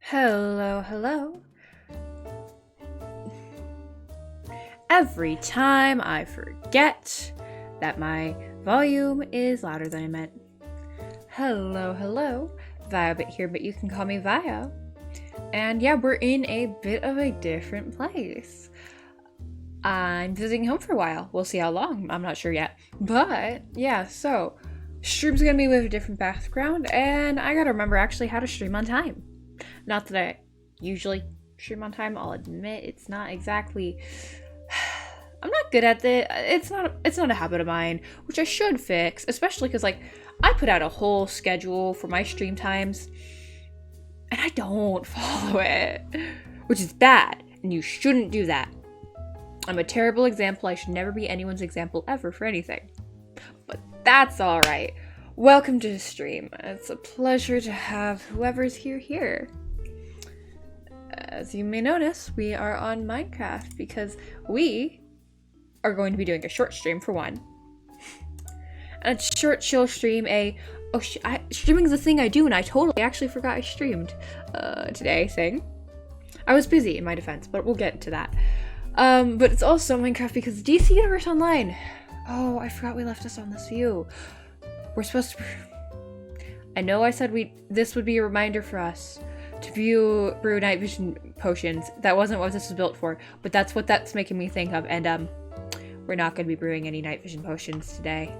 Hello, hello. Every time I forget that my volume is louder than I meant. Hello, hello. Viobit here, but you can call me Vio. And yeah, we're in a bit of a different place. I'm visiting home for a while. We'll see how long. I'm not sure yet. But yeah, so stream's gonna be with a different background, and I gotta remember actually how to stream on time. Not that I usually stream on time, I'll admit it's not exactly I'm not good at it. It's not a habit of mine, which I should fix, especially because like I put out a whole schedule for my stream times and I don't follow it, which is bad, and you shouldn't do that. I'm a terrible example. I should never be anyone's example ever for anything. But that's all right. Welcome to the stream. It's a pleasure to have whoever's here. As you may notice, we are on Minecraft because we are going to be doing a short stream for one. And a short chill stream, streaming is a thing I do, and I totally actually forgot I streamed today thing. I was busy in my defense, but we'll get into that. But it's also Minecraft because DC Universe Online. Oh, I forgot we left this on this view. We're supposed to... I know I said this would be a reminder for us to brew night vision potions. That wasn't what this was built for, but that's what that's making me think of, and we're not going to be brewing any night vision potions today.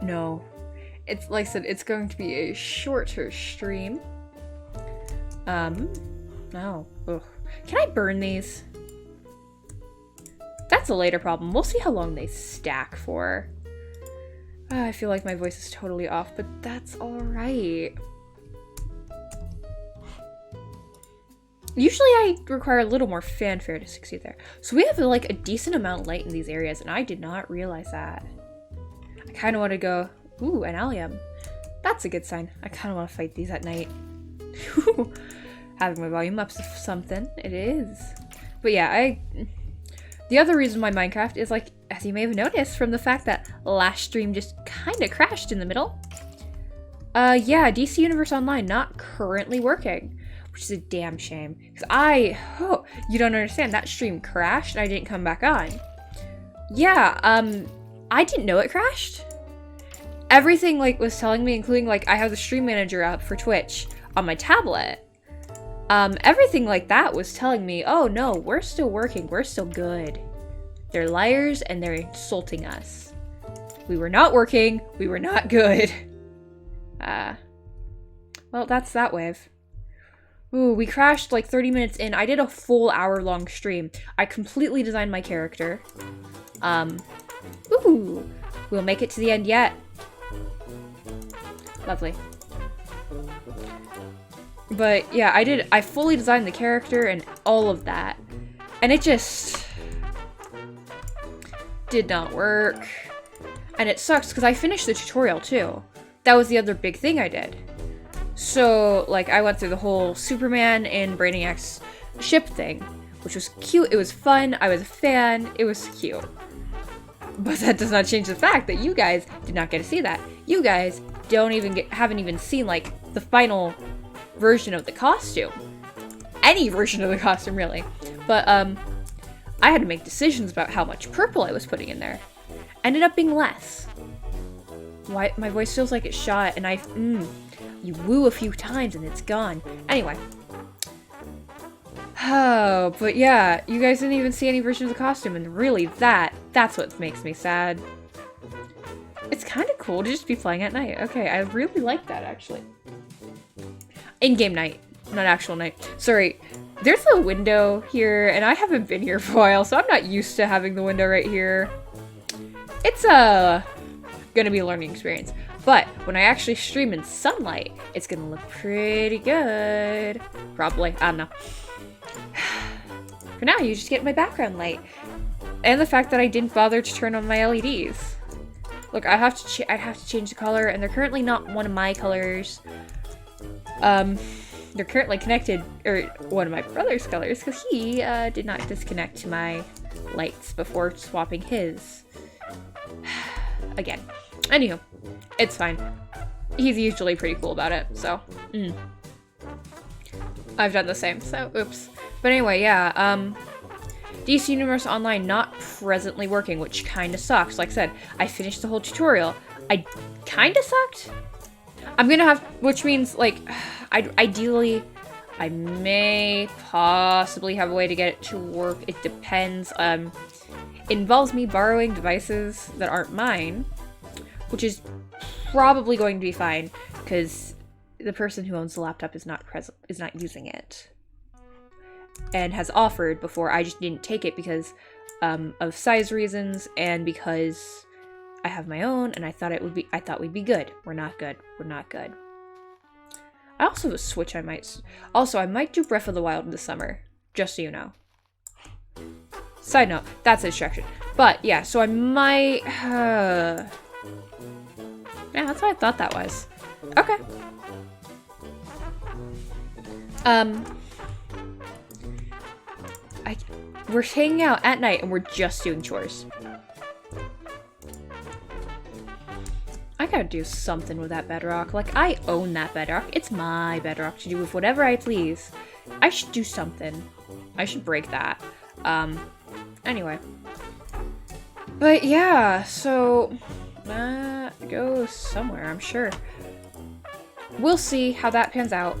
No. It's like I said, it's going to be a shorter stream. No. Ugh. Can I burn these? That's a later problem. We'll see how long they stack for. I feel like my voice is totally off, but that's alright. Usually I require a little more fanfare to succeed there. So we have like a decent amount of light in these areas, and I did not realize that. I kind of want to go, ooh, an allium. That's a good sign. I kind of want to fight these at night. Having my volume up's something. It is. But yeah, the other reason why Minecraft is like, as you may have noticed from the fact that last stream just kind of crashed in the middle. Yeah, DC Universe Online not currently working, which is a damn shame. Because you don't understand, that stream crashed and I didn't come back on. Yeah, I didn't know it crashed. Everything like was telling me, including like I have the stream manager up for Twitch on my tablet. Everything like that was telling me, oh no, we're still working, we're still good. They're liars and they're insulting us. We were not working, we were not good. Well, that's that wave. Ooh, we crashed like 30 minutes in. I did a full hour-long stream. I completely designed my character. Ooh, we'll make it to the end yet. Lovely. But yeah, I fully designed the character and all of that. And it just did not work. And it sucks because I finished the tutorial too. That was the other big thing I did. So like I went through the whole Superman and Brainiac's ship thing, which was cute. It was fun. I was a fan. It was cute. But that does not change the fact that you guys did not get to see that. You guys haven't even seen like the final version of the costume. Any version of the costume, really. But I had to make decisions about how much purple I was putting in there. Ended up being less. Why my voice feels like it's shot, and you woo a few times and it's gone. Anyway. Oh, but yeah, you guys didn't even see any version of the costume, and really that's what makes me sad. It's kind of cool to just be playing at night. Okay, I really like that, actually. In-game night, not actual night. Sorry, there's a window here, and I haven't been here for a while, so I'm not used to having the window right here. It's gonna be a learning experience. But when I actually stream in sunlight, it's gonna look pretty good. Probably, I don't know. For now, you just get my background light. And the fact that I didn't bother to turn on my LEDs. Look, I have to change the color, and they're currently not one of my colors. They're currently connected, or one of my brother's colors, because he did not disconnect my lights before swapping his. Again. Anywho, it's fine. He's usually pretty cool about it, so. I've done the same, so oops. But anyway, yeah, DC Universe Online not presently working, which kinda sucks. Like I said, I finished the whole tutorial. I kinda sucked. I'm gonna have, which means, like, ideally, I may possibly have a way to get it to work. It depends. It involves me borrowing devices that aren't mine, which is probably going to be fine, because the person who owns the laptop is not using it, and has offered before. I just didn't take it because of size reasons, and because I have my own, and I thought we'd be good. We're not good. We're not good. I also have a Switch I might do Breath of the Wild this summer, just so you know. Side note, that's a distraction. But yeah, so I might, yeah, that's what I thought that was. Okay. We're hanging out at night and we're just doing chores. I gotta do something with that bedrock. Like, I own that bedrock. It's my bedrock to do with whatever I please. I should do something. I should break that. Anyway. But yeah, so that goes somewhere, I'm sure. We'll see how that pans out.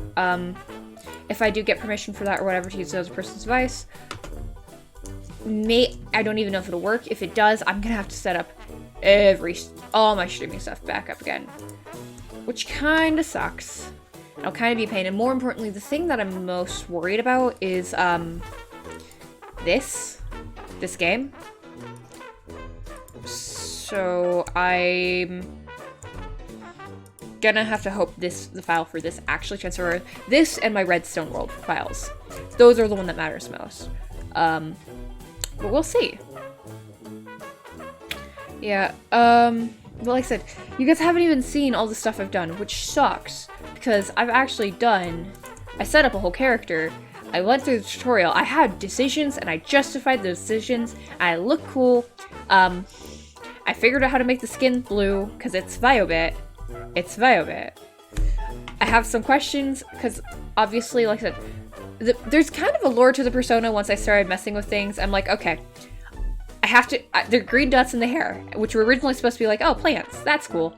If I do get permission for that or whatever to use the other person's device, I don't even know if it'll work. If it does, I'm gonna have to set up all my streaming stuff back up again, which kind of sucks. It'll kind of be a pain, and more importantly, the thing that I'm most worried about is this game. So I'm gonna have to hope the file for this actually transfer. This and my Redstone World files. Those are the one that matters most. But we'll see. Yeah, well, like I said, you guys haven't even seen all the stuff I've done, which sucks, because I've actually I set up a whole character, I went through the tutorial, I had decisions, and I justified the decisions, and I look cool. I figured out how to make the skin blue, because it's Viobit. It's Viobit. I have some questions, because obviously, like I said, there's kind of a lore to the persona once I started messing with things. I'm like, okay, I have to, there are green dots in the hair, which were originally supposed to be like, oh, plants, that's cool.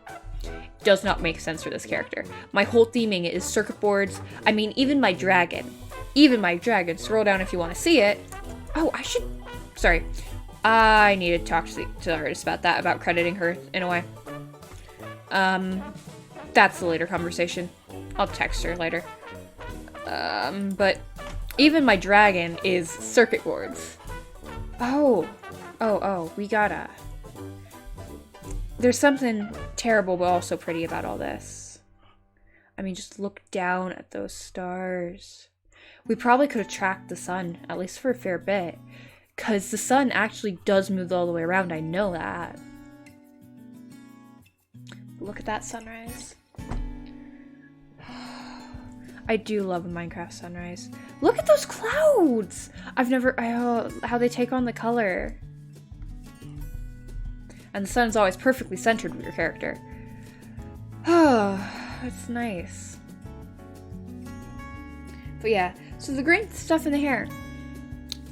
Does not make sense for this character. My whole theming is circuit boards. I mean, even my dragon, scroll down if you want to see it. Oh, sorry. I need to talk to the artist about that, about crediting her in a way. That's a later conversation. I'll text her later. But even my dragon is circuit boards. Oh, we gotta. There's something terrible but also pretty about all this. I mean, just look down at those stars. We probably could have tracked the sun, at least for a fair bit. Because the sun actually does move all the way around, I know that. Look at that sunrise. I do love a Minecraft sunrise. Look at those clouds! How they take on the color. And the sun's always perfectly centered with your character. Oh, it's nice. But yeah, so the green stuff in the hair.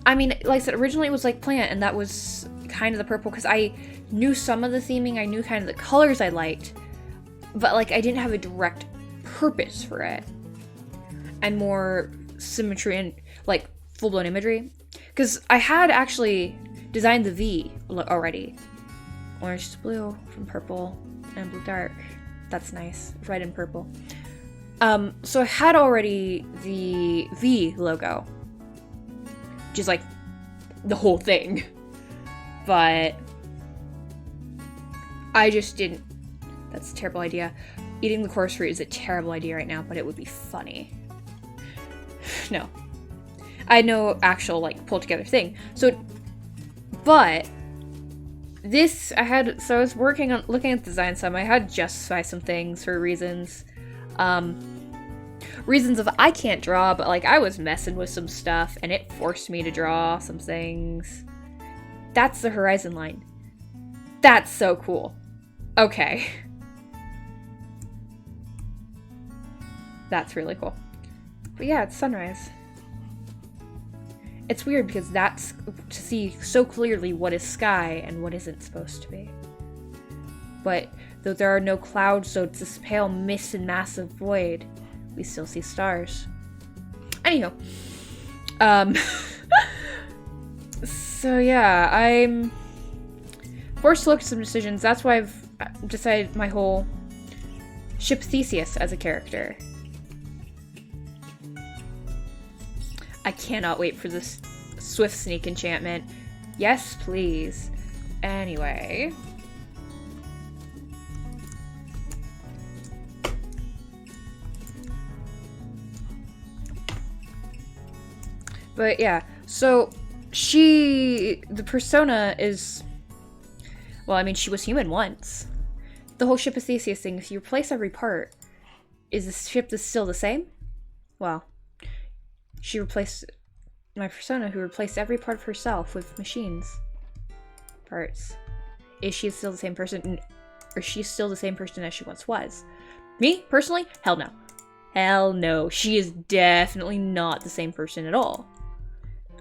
I mean, like I said, originally it was like plant, and that was kind of the purple, because I knew some of the theming, I knew kind of the colors I liked, but like I didn't have a direct purpose for it. And more symmetry and like full-blown imagery. Because I had actually designed the V already. Orange to blue from purple and blue dark. That's nice. Red and purple. So I had already the V logo, which is like the whole thing. But I just didn't. That's a terrible idea. Eating the coarse fruit is a terrible idea right now, but it would be funny. No. I had no actual, like, pulled together thing. So, but this, so I was looking at the design some, I had to justify some things for reasons. Reasons of I can't draw, but, like, I was messing with some stuff, and it forced me to draw some things. That's the horizon line. That's so cool. Okay. That's really cool. But yeah, it's sunrise. It's weird because that's to see so clearly what is sky and what isn't supposed to be. But though there are no clouds, so it's this pale mist and massive void, we still see stars. Anyhow. So yeah, I'm forced to look at some decisions. That's why I've decided my whole ship Theseus as a character. I cannot wait for this Swift Sneak enchantment. Yes, please. Anyway. But yeah, so the persona is, well, I mean, she was human once. The whole ship of Theseus thing, if you replace every part, is the ship still the same? Well, she replaced my persona, who replaced every part of herself with machines parts. Is she still the same person, or is she still the same person as she once was? Me, personally, hell no. Hell no. She is definitely not the same person at all.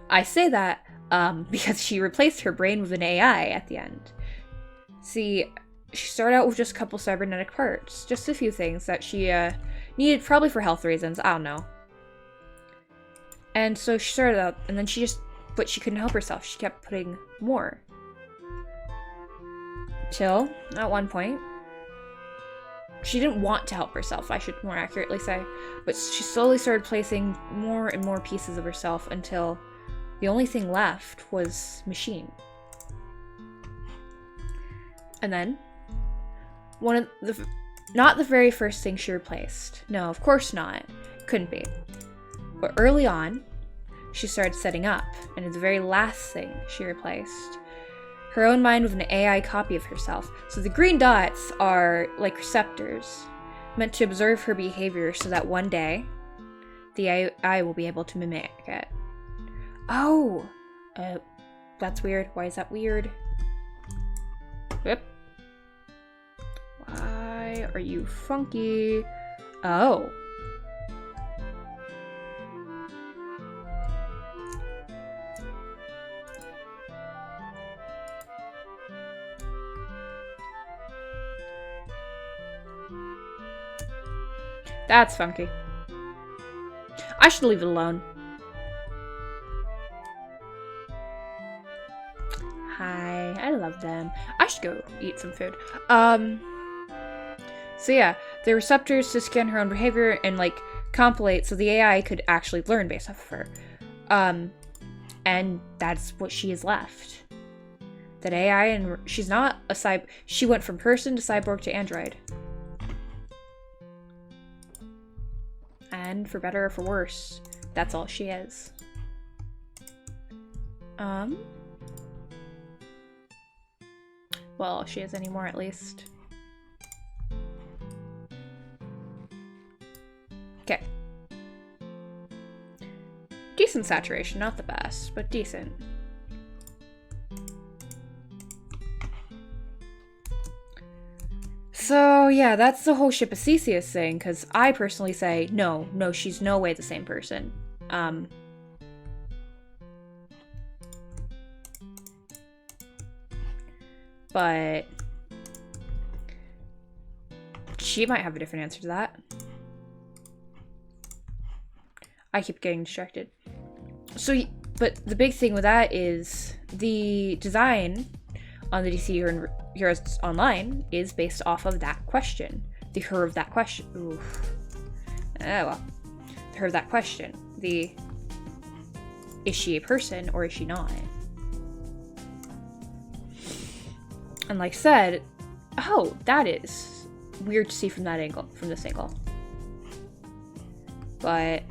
I say that because she replaced her brain with an AI at the end. See, she started out with just a couple cybernetic parts, just a few things that she needed probably for health reasons, I don't know. And so she started out, and then but she couldn't help herself. She kept putting more. Till, at one point, she didn't want to help herself, I should more accurately say, but she slowly started placing more and more pieces of herself until the only thing left was machine. And then, not the very first thing she replaced. No, of course not. Couldn't be. But early on, she started setting up, and the very last thing she replaced, her own mind with an AI copy of herself. So the green dots are like receptors, meant to observe her behavior so that one day, the AI will be able to mimic it. Oh! That's weird. Why is that weird? Yep. Why are you funky? Oh. That's funky. I should leave it alone. Hi, I love them. I should go eat some food. So yeah, the receptors to scan her own behavior and like compilate so the AI could actually learn based off of her. And that's what she is left. That AI, and she's not a she went from person to cyborg to android. And for better or for worse, that's all she is. Well, she is anymore, at least. Okay. Decent saturation, not the best, but decent. So, yeah, that's the whole ship of Theseus thing, because I personally say, no, she's no way the same person. But she might have a different answer to that. I keep getting distracted. So, but the big thing with that is the design on the DC Heroes Online is based off of that question. The her of that question. Oof. Oh well. The her of that question. Is she a person or is she not? And like I said, oh, that is weird to see from that angle, from this angle. But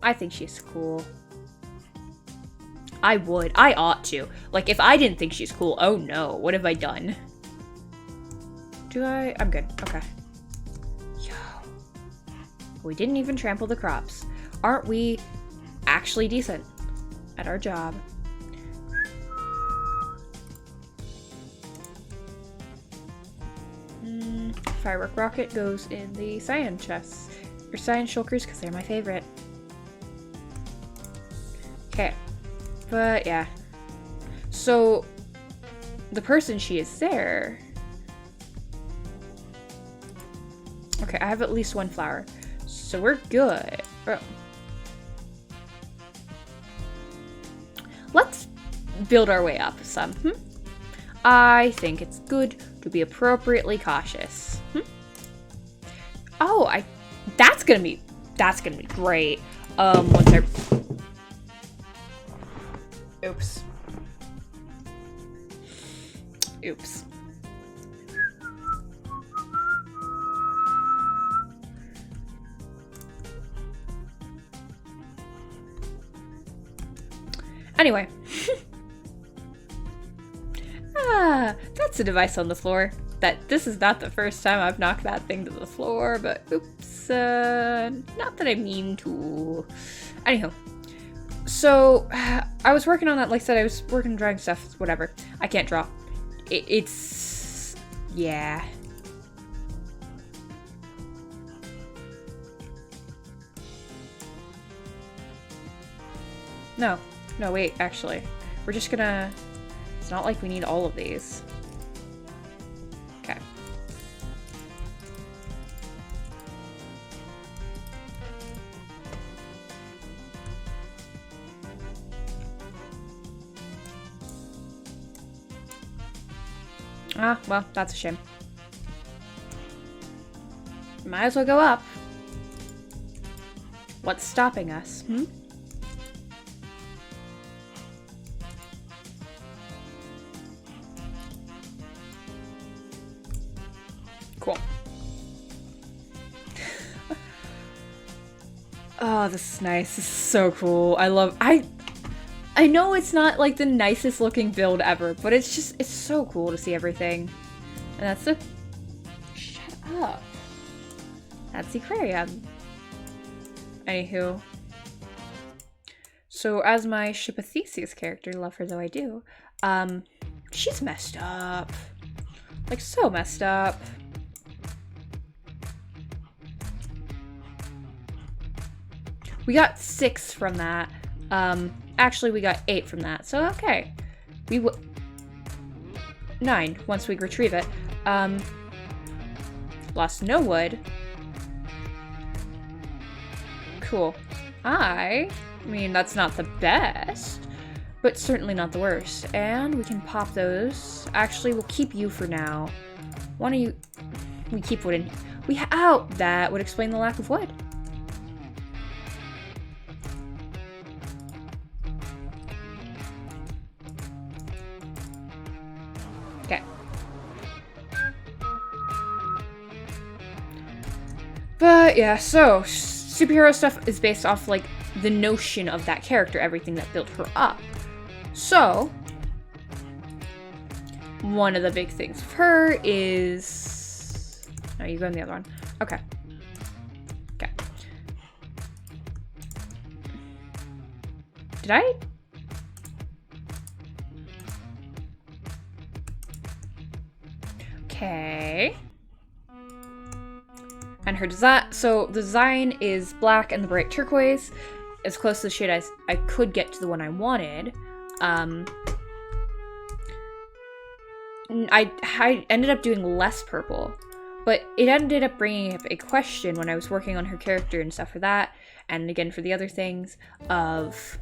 I think she's cool. I ought to. Like, if I didn't think she's cool, oh no, what have I done? I'm good. Okay. Yo. We didn't even trample the crops. Aren't we actually decent at our job? Firework rocket goes in the cyan chest. Ursine shulkers because they're my favorite. Okay. But yeah. So the person she is there. Okay, I have at least one flower. So we're good. Oh. Let's build our way up some. I think it's good to be appropriately cautious. Oh, that's gonna be great. Once I Oops. Anyway. That's a device on the floor. This is not the first time I've knocked that thing to the floor, but oops. Not that I mean to. Anyhow. So, I was working on that, like I said, I was working on drawing stuff, whatever. I can't draw. Yeah. No, wait, actually. We're just gonna... It's not like we need all of these. Okay. Ah, well, that's a shame. Might as well go up. What's stopping us, Cool. Oh, this is nice. This is so cool. I know it's not like the nicest looking build ever, but it's so cool to see everything. And that's the... Shut up. That's the aquarium. Anywho. So as my Ship of Theseus character, love her though I do, she's messed up. Like, so messed up. We got 6 from that. Actually, we got 8 from that, so okay. 9, once we retrieve it. Lost no wood. Cool. I mean, that's not the best, but certainly not the worst. And we can pop those. Actually, we'll keep you for now. One of you... We keep wood in... Ow! That would explain the lack of wood. Okay. But yeah, so superhero stuff is based off like the notion of that character, everything that built her up. So one of the big things of her is... No, you go in the other one. Okay. Okay. Did I? Okay. And her design, so the design is black and the bright turquoise, as close to the shade as I could get to the one I wanted. I ended up doing less purple, but it ended up bringing up a question when I was working on her character and stuff for that, and again for the other things of,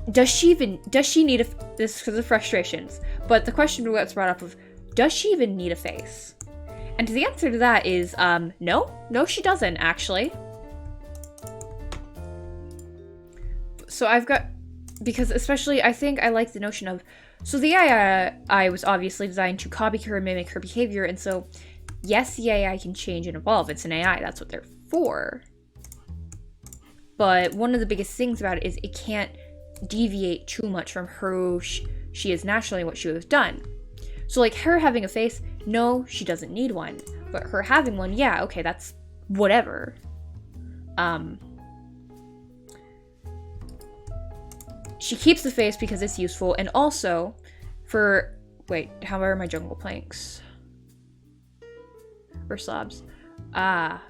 does she need this because of frustrations, but the question was brought up of, does she even need a face? And the answer to that is, no, she doesn't, actually. So I've got, because especially, I think I like the notion of, so the AI was obviously designed to copy her and mimic her behavior, and so, yes, the AI can change and evolve. It's an AI, that's what they're for. But one of the biggest things about it is it can't deviate too much from who she is naturally, what she would have done. So like her having a face, no, she doesn't need one. But her having one, yeah, okay, that's whatever. She keeps the face because it's useful, and also how are my jungle planks? Or slabs? Ah.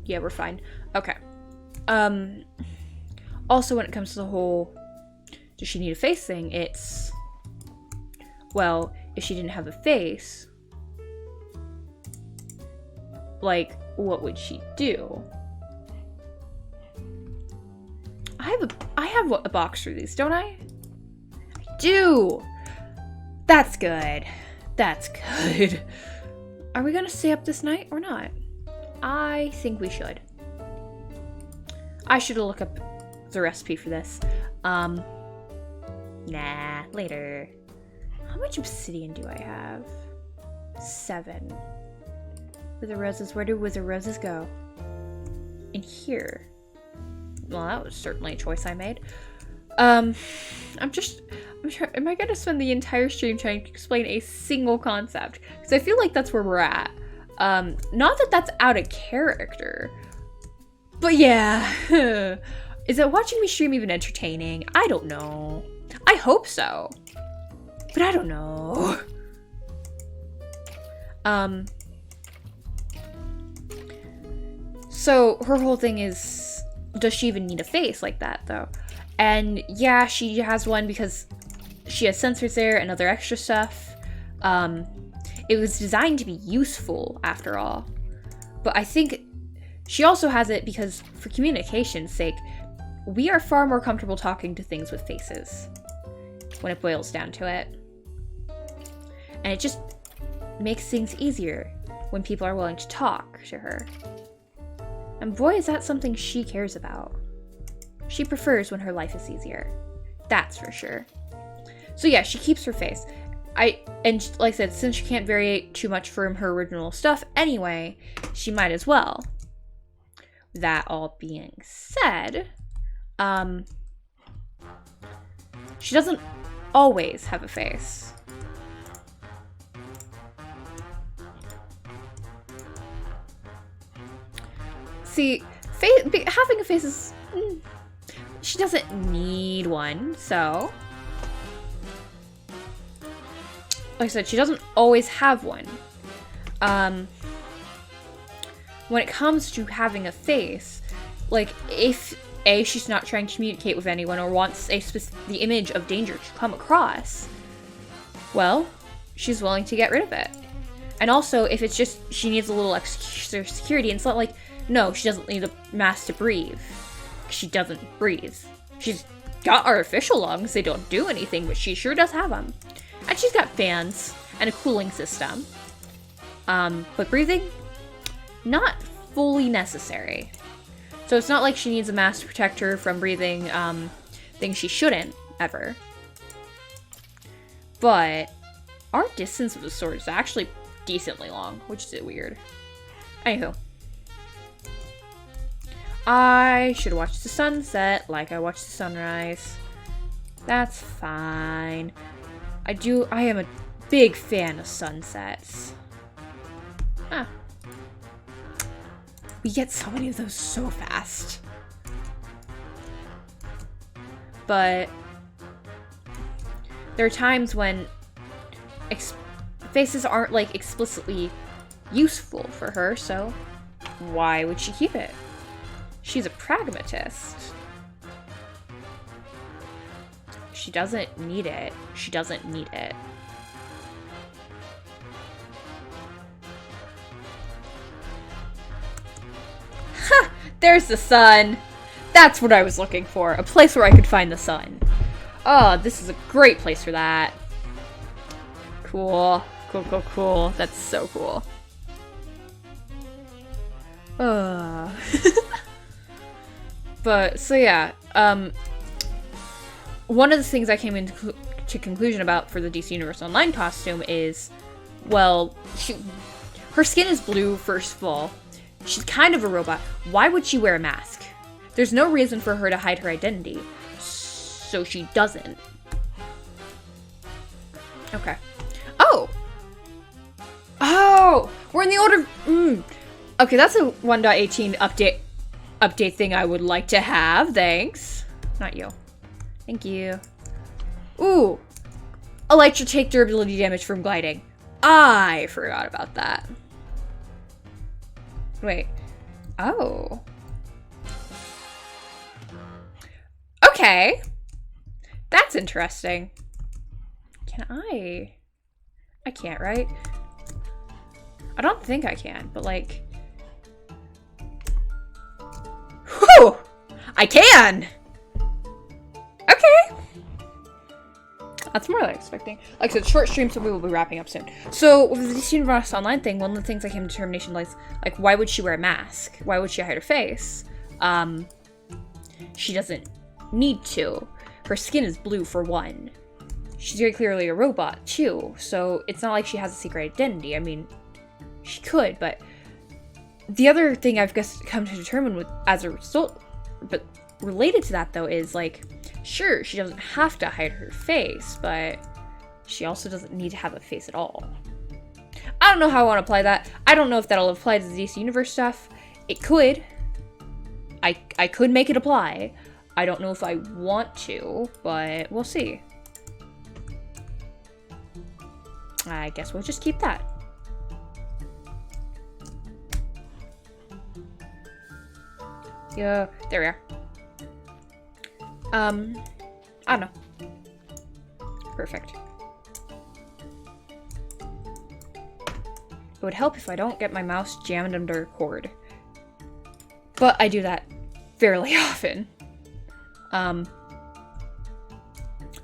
Yeah, we're fine. Okay. Also, when it comes to the whole does she need a face thing, it's, well, if she didn't have a face, like, what would she do? I have a box for these, don't I? I do! That's good. That's good. Are we gonna stay up this night or not? I think we should. I should look up the recipe for this. Nah, later. How much obsidian do I have? 7. Wither roses, where do wither roses go? In here. Well, that was certainly a choice I made. I'm trying, am I gonna spend the entire stream trying to explain a single concept? Because I feel like that's where we're at. Not that that's out of character. But yeah. Is it watching me stream even entertaining? I don't know. I hope so. But I don't know. So her whole thing is, does she even need a face like that though? And yeah, she has one because she has sensors there and other extra stuff. It was designed to be useful after all. But I think she also has it because for communication's sake, we are far more comfortable talking to things with faces when it boils down to it. And it just makes things easier when people are willing to talk to her. And boy, is that something she cares about. She prefers when her life is easier. That's for sure. So yeah, she keeps her face. And like I said, since she can't vary too much from her original stuff anyway, she might as well. That all being said, she doesn't always have a face. See, having a face is... she doesn't need one, so... Like I said, she doesn't always have one. When it comes to having a face, like, if A, she's not trying to communicate with anyone or wants the image of danger to come across, well, she's willing to get rid of it. And also, if it's just she needs a little extra security, and it's not like, no, she doesn't need a mask to breathe. She doesn't breathe. She's got artificial lungs, they don't do anything, but she sure does have them. And she's got fans and a cooling system. But breathing, not fully necessary. So it's not like she needs a mask to protect her from breathing things she shouldn't, ever. But our distance with the sword is actually decently long, which is weird. Anywho. I should watch the sunset like I watched the sunrise. That's fine. I am a big fan of sunsets. Ah. We get so many of those so fast. But there are times when faces aren't, like, explicitly useful for her, so why would she keep it? She's a pragmatist. She doesn't need it. She doesn't need it. Ha! There's the sun! That's what I was looking for. A place where I could find the sun. Oh, this is a great place for that. Cool. Cool, cool, cool. That's so cool. But, so yeah. One of the things I came into conclusion about for the DC Universe Online costume is, well, her skin is blue, first of all. She's kind of a robot. Why would she wear a mask? There's no reason for her to hide her identity. So she doesn't. Okay. Oh! Oh! We're in the order... Okay, that's a 1.18 update thing I would like to have. Thanks. Not you. Thank you. Ooh! Elytra take durability damage from gliding. I forgot about that. Wait. Oh. Okay. That's interesting. Can I? I can't, right? I don't think I can, but like... Whew! I can! Okay! That's more than I was expecting. Like I said, short stream, so we will be wrapping up soon. So, with this Universe Online thing, one of the things I came to determination was, like, why would she wear a mask? Why would she hide her face? She doesn't need to. Her skin is blue, for one. She's very clearly a robot, too, so it's not like she has a secret identity. I mean, she could, but... The other thing I've come to determine with as a result, but related to that, though, is, like, sure, she doesn't have to hide her face, but she also doesn't need to have a face at all. I don't know how I want to apply that. I don't know if that'll apply to the DC Universe stuff. It could. I could make it apply. I don't know if I want to, but we'll see. I guess we'll just keep that. Yeah, there we are. I don't know. Perfect. It would help if I don't get my mouse jammed under a cord. But I do that fairly often.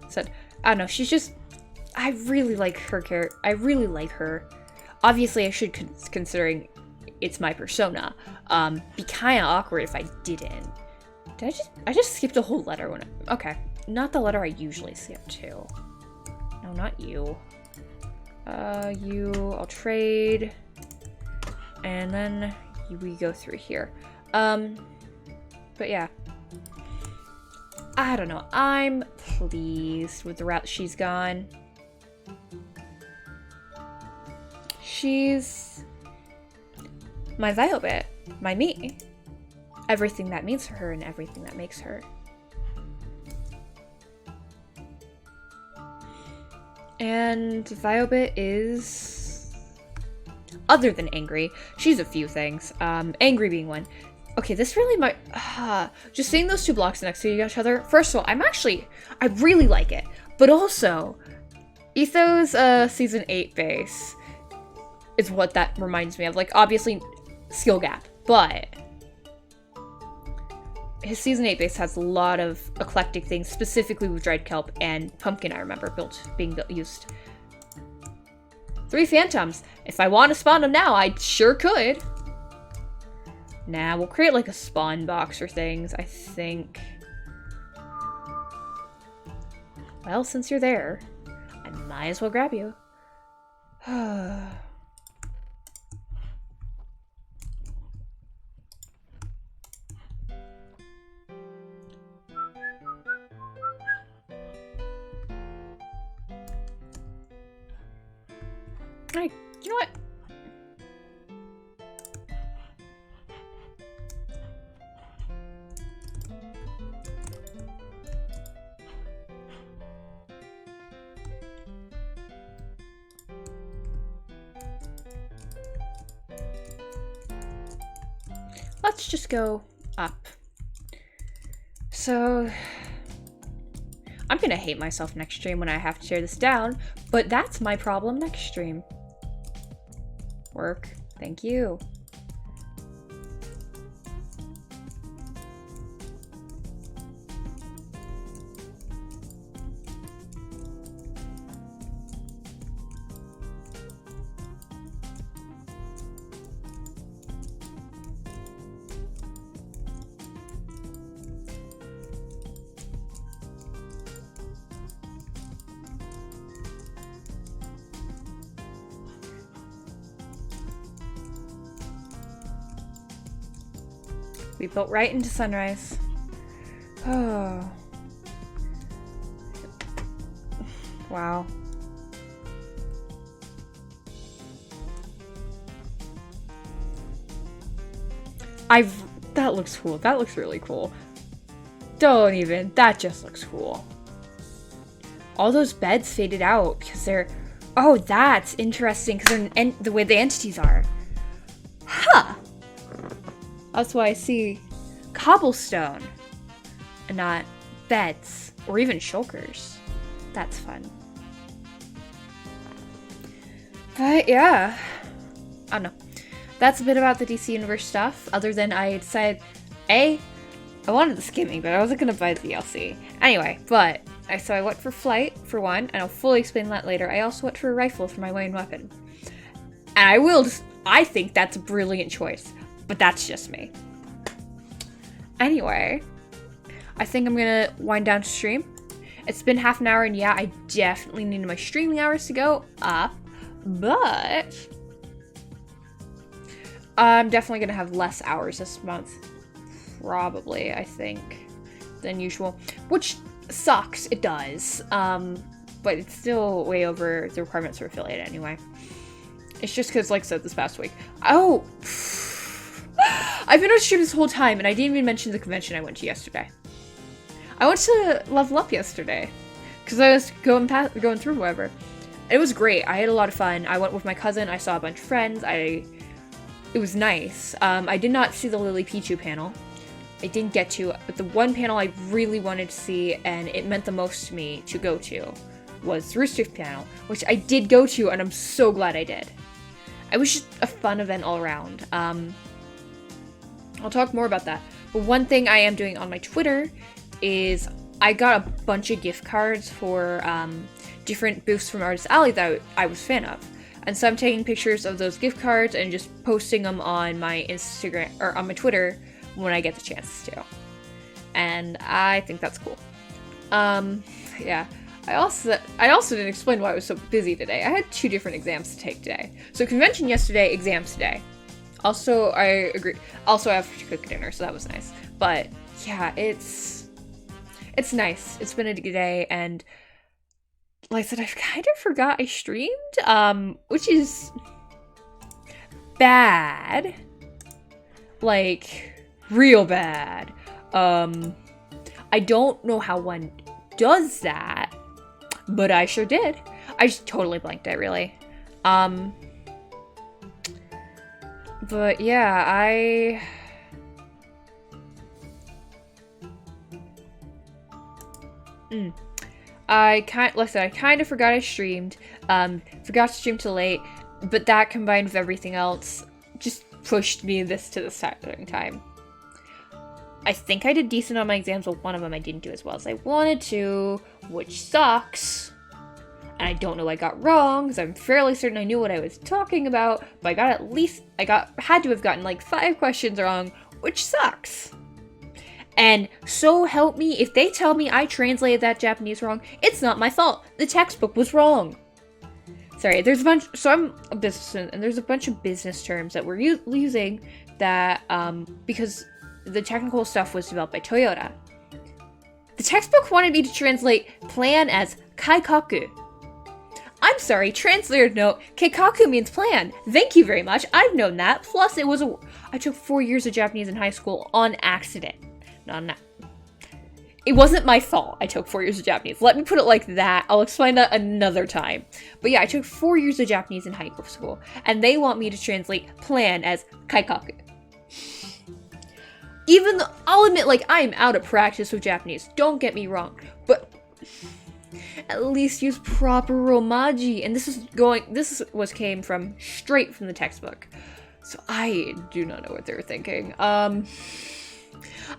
Said, I don't know, she's just... I really like her character. I really like her. Obviously, I should, considering it's my persona, be kind of awkward if I didn't. Did I just skipped a whole letter when okay. Not the letter I usually skip to. No, not you. I'll trade. And then we go through here. But yeah. I don't know. I'm pleased with the route she's gone. She's my Violet, my me. Everything that means for her and everything that makes her. And Violet is... Other than angry, she's a few things. Angry being one. Okay, this really might... just seeing those two blocks next to each other, first of all, I really like it. But also, Etho's Season 8 base is what that reminds me of. Like, obviously, skill gap, but... His Season 8 base has a lot of eclectic things, specifically with dried kelp and pumpkin, I remember, being used. 3 phantoms. If I want to spawn them now, I sure could. Nah, we'll create like a spawn box or things, I think. Well, since you're there, I might as well grab you. Hey, you know what? Let's just go up. So, I'm gonna hate myself next stream when I have to tear this down, but that's my problem next stream. Work. Thank you. We built right into sunrise. Oh. Wow. That looks cool. That looks really cool. Don't even. That just looks cool. All those beds faded out because they're... Oh, that's interesting because they're the way the entities are. Huh. That's why I see cobblestone and not beds or even shulkers. That's fun. But yeah, I don't know. That's a bit about the DC Universe stuff, other than I decided, I wanted the skimming, but I wasn't going to buy the DLC. Anyway, so I went for flight, for one, and I'll fully explain that later. I also went for a rifle for my main weapon. And I think that's a brilliant choice, but that's just me. Anyway, I think I'm going to wind down to stream. It's been half an hour, and yeah, I definitely need my streaming hours to go up, but I'm definitely going to have less hours this month. Probably, I think, than usual. Which sucks, it does. But it's still way over the requirements for affiliate anyway. It's just because, like I said, this past week. Oh! I've been on stream this whole time, and I didn't even mention the convention I went to yesterday. I went to Level Up yesterday, because I was going through whatever. It was great. I had a lot of fun. I went with my cousin. I saw a bunch of friends. It was nice. I did not see the Lily Pichu panel. I didn't get to, but the one panel I really wanted to see, and it meant the most to me to go to, was the Rooster panel, which I did go to, and I'm so glad I did. It was just a fun event all around. I'll talk more about that. But one thing I am doing on my Twitter is I got a bunch of gift cards for different booths from Artist Alley that I was a fan of. And so I'm taking pictures of those gift cards and just posting them on my Instagram, or on my Twitter, when I get the chance to. And I think that's cool. Yeah. I also didn't explain why I was so busy today. I had 2 different exams to take today. So convention yesterday, exams today. Also, I agree. Also, I have to cook dinner, so that was nice. But yeah, it's nice. It's been a good day, and like I said, I kind of forgot I streamed, which is bad. Like, real bad. I don't know how one does that, but I sure did. I just totally blanked it, really. But yeah, I kind of forgot I streamed. Forgot to stream till late, but that combined with everything else just pushed me to the starting time. I think I did decent on my exams, but one of them I didn't do as well as I wanted to, which sucks. And I don't know what I got wrong, because I'm fairly certain I knew what I was talking about, but had to have gotten like 5 questions wrong, which sucks. And so help me, if they tell me I translated that Japanese wrong, it's not my fault. The textbook was wrong. Sorry, I'm a business student, and there's a bunch of business terms that we're using that, because the technical stuff was developed by Toyota. The textbook wanted me to translate plan as kaikaku. I'm sorry, translator note, keikaku means plan. Thank you very much, I've known that. Plus, I took 4 years of Japanese in high school on accident. No. It wasn't my fault I took 4 years of Japanese. Let me put it like that. I'll explain that another time. But yeah, I took 4 years of Japanese in high school, and they want me to translate plan as kaikaku. Even though, I'll admit, like, I'm out of practice with Japanese, don't get me wrong, but at least use proper romaji, and this came straight from the textbook, so I do not know what they were thinking.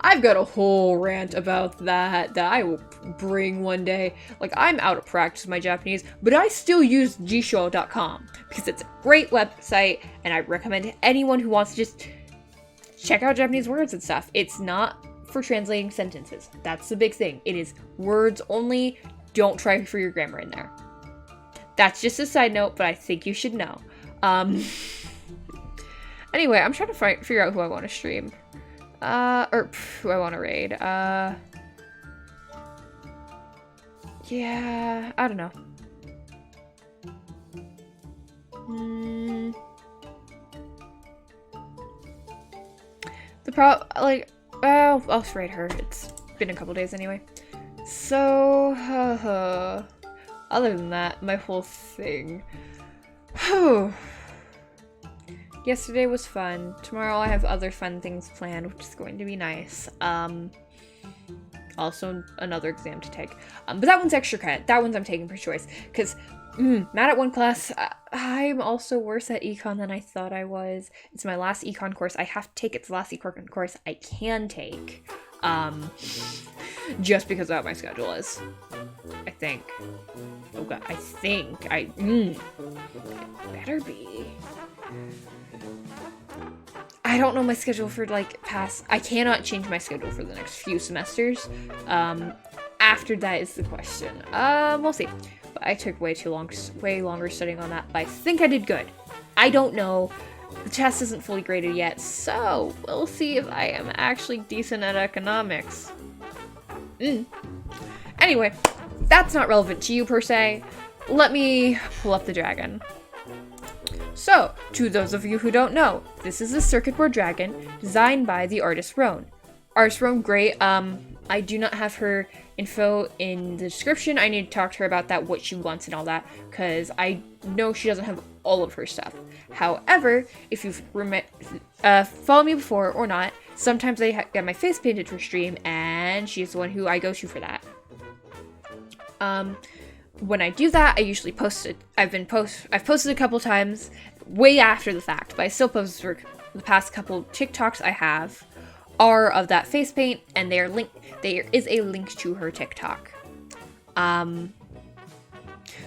I've got a whole rant about that I will bring one day. Like, I'm out of practice with my Japanese, but I still use jisho.com, because it's a great website, and I recommend to anyone who wants to just check out Japanese words and stuff. It's not for translating sentences. That's the big thing. It is words only. Don't try for your grammar in there. That's just a side note, but I think you should know. Anyway, I'm trying to figure out who I want to stream. Or who I want to raid. Yeah, I don't know. I'll raid her. It's been a couple days anyway. So, other than that, my whole thing. Yesterday was fun. Tomorrow I have other fun things planned, which is going to be nice. Also another exam to take. But that one's extra credit. That one's I'm taking for choice. Because, mad at one class. I'm also worse at econ than I thought I was. It's my last econ course. I have to take it. It's the last econ course I can take. Just because of how my schedule is. I think. Oh god, I think. It better be. I don't know my schedule for I cannot change my schedule for the next few semesters. After that is the question. We'll see. But I took way longer studying on that, but I think I did good. I don't know. The test isn't fully graded yet, so we'll see if I am actually decent at economics. Anyway, that's not relevant to you per se. Let me pull up the dragon. So, to those of you who don't know, this is a circuit board dragon designed by the artist Roan. Artist Roan, great. I do not have her info in the description. I need to talk to her about that, what she wants and all that, because I know she doesn't have all of her stuff. However, if you've followed me before or not, sometimes I get my face painted for stream, and she's the one who I go to for that. When I do that, I usually post it. I've posted a couple times, way after the fact, but I still post for the past couple TikToks I have are of that face paint, and there is a link to her TikTok.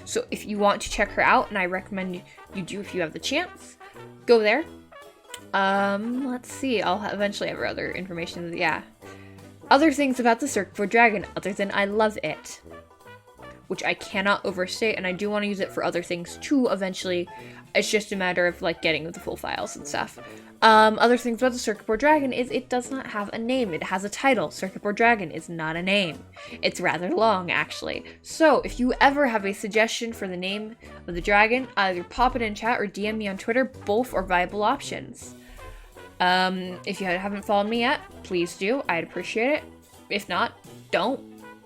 So if you want to check her out, and I recommend you do if you have the chance, go there. Let's see, I'll eventually have other information. Yeah, other things about the circuit board dragon other than I love it, which I cannot overstate, and I do want to use it for other things too eventually. It's just a matter of getting the full files and stuff. Other things about the circuit board dragon is it does not have a name. It has a title. Circuit board dragon is not a name. It's rather long, actually. So if you ever have a suggestion for the name of the dragon, either pop it in chat or DM me on Twitter. Both are viable options. If you haven't followed me yet, please do. I'd appreciate it. If not, don't.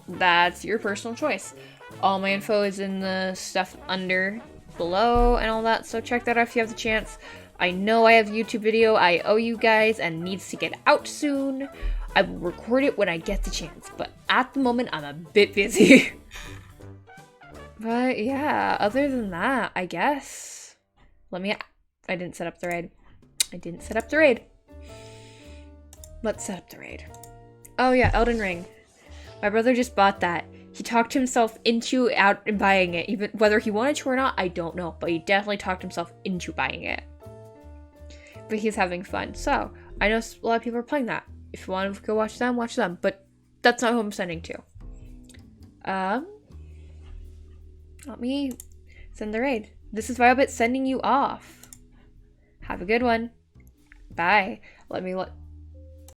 That's your personal choice. All my info is in the stuff below and all that, so check that out if you have the chance. I know I have a YouTube video I owe you guys and needs to get out soon. I will record it when I get the chance, but at the moment I'm a bit busy. But yeah, other than that, I guess. I didn't set up the raid. Let's set up the raid. Oh yeah, Elden Ring. My brother just bought that. He talked himself into buying it. Even whether he wanted to or not, I don't know. But he definitely talked himself into buying it. But he's having fun. So, I know a lot of people are playing that. If you want to go watch them, watch them. But that's not who I'm sending to. Let me send the raid. This is Violet sending you off. Have a good one. Bye. Let me